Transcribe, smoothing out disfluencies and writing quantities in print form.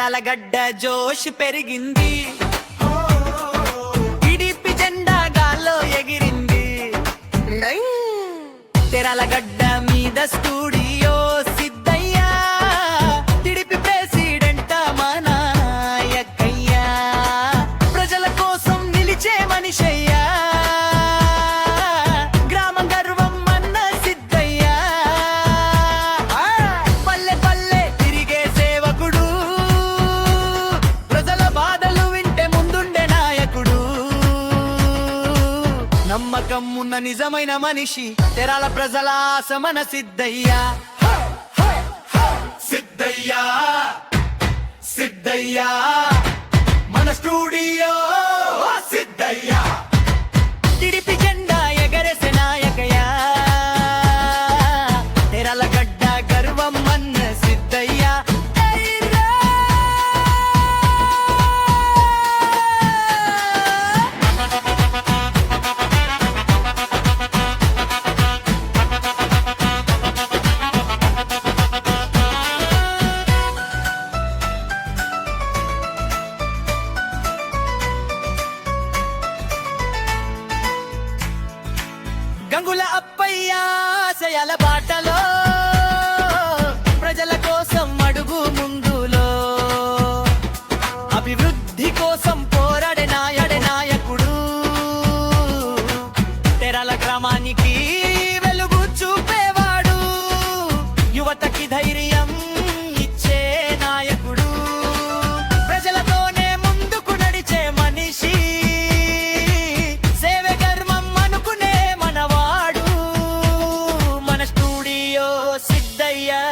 తెరాల గడ్డ జోష్ పెరిగింది, టీడీపీ జెండా గాల్లో ఎగిరింది. తెరాల గడ్డ మీద స్టూడియో సిద్ధయ్యా, టీడీపీ ప్రెసిడెంట్ మన నాయకయ్యా, ప్రజల కోసం నిలిచే మనిషయ్యా, గ్రామం గర్వం అన్న సిద్ధయ్యా, పల్లె పల్లె తిరిగే సేవకుడు, ప్రజల బాధలు వింటే ముందుండే నాయకుడు, నమ్మకం ఉన్న నిజమైన మనిషి, తెరాల ప్రజల ఆశ మన సిద్ధయ్యా. సిద్ధయ్యా సిద్ధయ్యా మన స్టూడియో సిద్ధయ్యా, టీడీపీ జెండా ఎగరేసే నాయకయ్యా, తెరాల గడ్డ గర్వం అన్న సిద్ధయ్యా. గంగుల అప్పయ్య ఆశయాల బాటలో, ప్రజల కోసం అడుగు ముందులో, అభివృద్ధి కోసం పోరాడే నాయకుడు, తెరాల గ్రామానికి వెలుగు చూపేవాడు, యువతకి ధైర్యం ఇచ్చే నాయకుడు, ప్రజలతోనే ముందుకు నడిచే మనిషి, సేవే ధర్మం అనుకునే మనవాడు, మన స్టూడియో సిద్ధయ్యా.